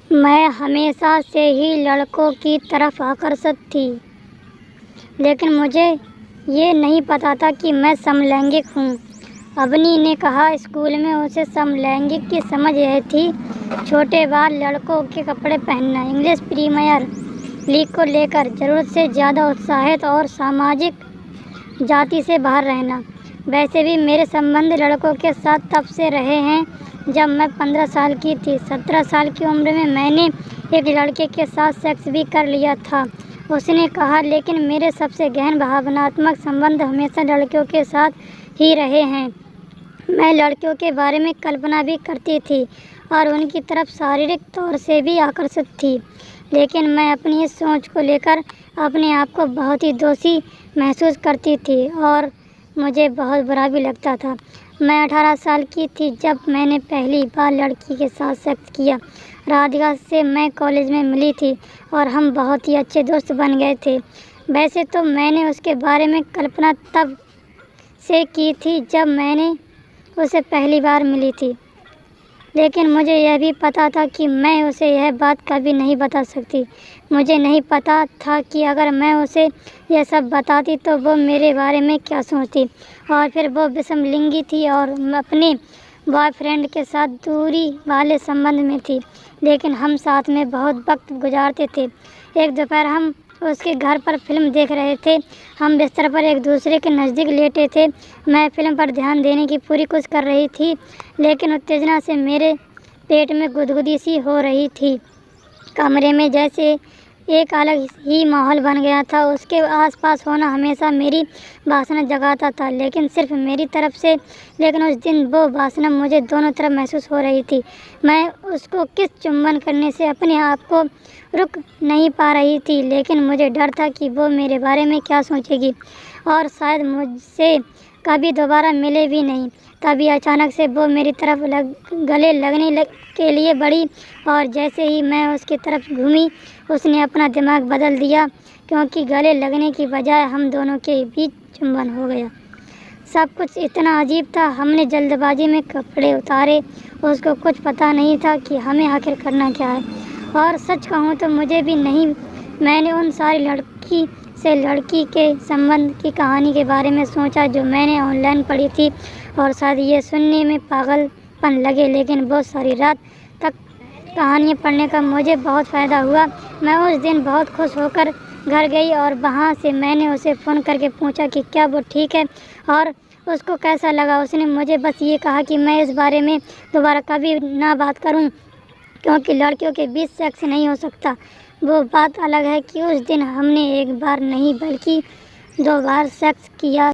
मैं हमेशा से ही लड़कों की तरफ आकर्षित थी, लेकिन मुझे ये नहीं पता था कि मैं समलैंगिक हूँ। अवनी ने कहा, स्कूल में उसे समलैंगिक की समझ यह थी, छोटे बाल, लड़कों के कपड़े पहनना, इंग्लिश प्रीमियर लीग को लेकर ज़रूरत से ज़्यादा उत्साहित और सामाजिक जाति से बाहर रहना। वैसे भी मेरे संबंध लड़कों के साथ तब से रहे हैं जब मैं 15 साल की थी। 17 साल की उम्र में मैंने एक लड़के के साथ सेक्स भी कर लिया था, उसने कहा, लेकिन मेरे सबसे गहन भावनात्मक संबंध हमेशा लड़कियों के साथ ही रहे हैं। मैं लड़कियों के बारे में कल्पना भी करती थी और उनकी तरफ शारीरिक तौर से भी आकर्षित थी, लेकिन मैं अपनी इस सोच को लेकर अपने आप को बहुत ही दोषी महसूस करती थी और मुझे बहुत बुरा भी लगता था। मैं 18 साल की थी जब मैंने पहली बार लड़की के साथ सेक्स किया। राधिका से मैं कॉलेज में मिली थी और हम बहुत ही अच्छे दोस्त बन गए थे। वैसे तो मैंने उसके बारे में कल्पना तब से की थी जब मैंने उसे पहली बार मिली थी, लेकिन मुझे यह भी पता था कि मैं उसे यह बात कभी नहीं बता सकती। मुझे नहीं पता था कि अगर मैं उसे यह सब बताती तो वो मेरे बारे में क्या सोचती। और फिर वो विषमलिंगी थी और अपने बॉयफ्रेंड के साथ दूरी वाले संबंध में थी, लेकिन हम साथ में बहुत वक्त गुजारते थे। एक दोपहर हम उसके घर पर फिल्म देख रहे थे। हम बिस्तर पर एक दूसरे के नज़दीक लेटे थे। मैं फिल्म पर ध्यान देने की पूरी कोशिश कर रही थी, लेकिन उत्तेजना से मेरे पेट में गुदगुदी सी हो रही थी। कमरे में जैसे एक अलग ही माहौल बन गया था। उसके आसपास होना हमेशा मेरी वासना जगाता था, लेकिन सिर्फ मेरी तरफ से। लेकिन उस दिन वो वासना मुझे दोनों तरफ महसूस हो रही थी। मैं उसको किस चुंबन करने से अपने आप को रुक नहीं पा रही थी, लेकिन मुझे डर था कि वो मेरे बारे में क्या सोचेगी और शायद मुझसे कभी दोबारा मिले भी नहीं। तभी अचानक से वो मेरी तरफ गले लगने के लिए बढ़ी और जैसे ही मैं उसकी तरफ घूमी, उसने अपना दिमाग बदल दिया, क्योंकि गले लगने की बजाय हम दोनों के बीच चुंबन हो गया। सब कुछ इतना अजीब था। हमने जल्दबाजी में कपड़े उतारे। उसको कुछ पता नहीं था कि हमें आखिर करना क्या है। और सच कहूँ तो मुझे भी नहीं। मैंने उन सारी लड़की से लड़की के संबंध की कहानी के बारे में सोचा जो मैंने ऑनलाइन पढ़ी थी, और शायद ये सुनने में पागलपन लगे, लेकिन बहुत सारी रात तक कहानियाँ पढ़ने का मुझे बहुत फ़ायदा हुआ। मैं उस दिन बहुत खुश होकर घर गई और वहाँ से मैंने उसे फ़ोन करके पूछा कि क्या वो ठीक है और उसको कैसा लगा। उसने मुझे बस ये कहा कि मैं इस बारे में दोबारा कभी ना बात करूँ, क्योंकि लड़कियों के बीच सेक्स नहीं हो सकता। वो बात अलग है कि उस दिन हमने एक बार नहीं बल्कि 2 बार सेक्स किया।